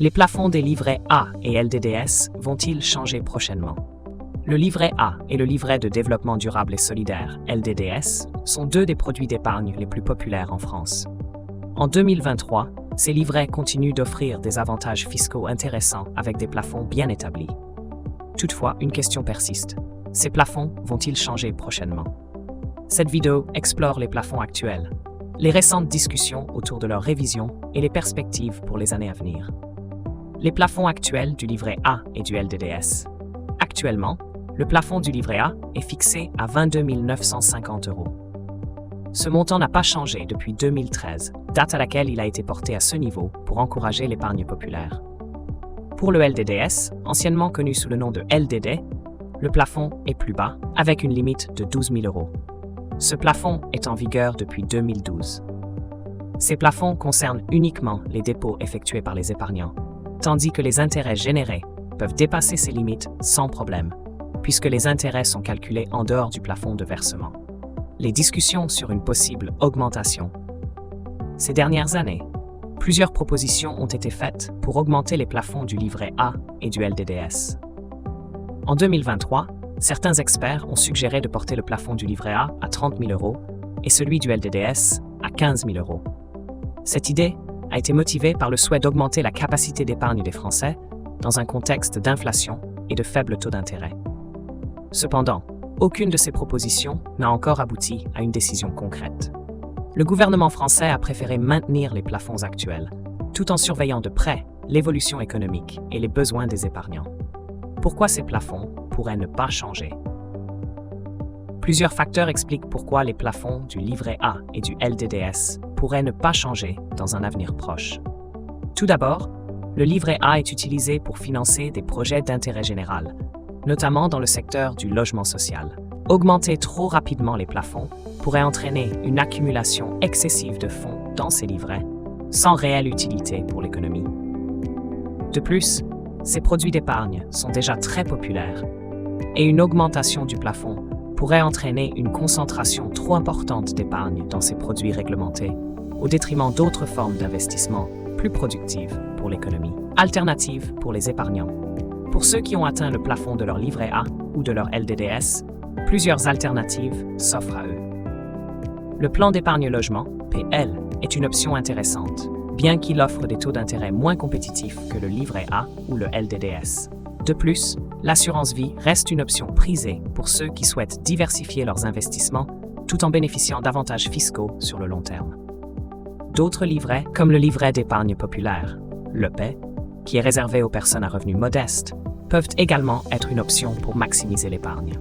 Les plafonds des livrets A et LDDS vont-ils changer prochainement? Le livret A et le livret de développement durable et solidaire, LDDS, sont deux des produits d'épargne les plus populaires en France. En 2023, ces livrets continuent d'offrir des avantages fiscaux intéressants avec des plafonds bien établis. Toutefois, une question persiste. Ces plafonds vont-ils changer prochainement? Cette vidéo explore les plafonds actuels, les récentes discussions autour de leur révision et les perspectives pour les années à venir. Les plafonds actuels du livret A et du LDDS. Actuellement, le plafond du livret A est fixé à 22 950 €. Ce montant n'a pas changé depuis 2013, date à laquelle il a été porté à ce niveau pour encourager l'épargne populaire. Pour le LDDS, anciennement connu sous le nom de LDD, le plafond est plus bas, avec une limite de 12 000 €. Ce plafond est en vigueur depuis 2012. Ces plafonds concernent uniquement les dépôts effectués par les épargnants, tandis que les intérêts générés peuvent dépasser ces limites sans problème, puisque les intérêts sont calculés en dehors du plafond de versement. Les discussions sur une possible augmentation. Ces dernières années, plusieurs propositions ont été faites pour augmenter les plafonds du livret A et du LDDS. En 2023, certains experts ont suggéré de porter le plafond du livret A à 30 000 € et celui du LDDS à 15 000 €. Cette idée a été motivée par le souhait d'augmenter la capacité d'épargne des Français dans un contexte d'inflation et de faibles taux d'intérêt. Cependant, aucune de ces propositions n'a encore abouti à une décision concrète. Le gouvernement français a préféré maintenir les plafonds actuels, tout en surveillant de près l'évolution économique et les besoins des épargnants. Pourquoi ces plafonds pourraient ne pas changer? Plusieurs facteurs expliquent pourquoi les plafonds du livret A et du LDDS pourraient ne pas changer dans un avenir proche. Tout d'abord, le livret A est utilisé pour financer des projets d'intérêt général, notamment dans le secteur du logement social. Augmenter trop rapidement les plafonds pourrait entraîner une accumulation excessive de fonds dans ces livrets, sans réelle utilité pour l'économie. De plus, ces produits d'épargne sont déjà très populaires, et une augmentation du plafond pourrait entraîner une concentration trop importante d'épargne dans ces produits réglementés, au détriment d'autres formes d'investissement plus productives pour l'économie. Alternatives pour les épargnants. Pour ceux qui ont atteint le plafond de leur livret A ou de leur LDDS, plusieurs alternatives s'offrent à eux. Le plan d'épargne logement, PL, est une option intéressante, bien qu'il offre des taux d'intérêt moins compétitifs que le livret A ou le LDDS. De plus, l'assurance vie reste une option prisée pour ceux qui souhaitent diversifier leurs investissements tout en bénéficiant d'avantages fiscaux sur le long terme. D'autres livrets, comme le livret d'épargne populaire, le PEP, qui est réservé aux personnes à revenus modestes, peuvent également être une option pour maximiser l'épargne.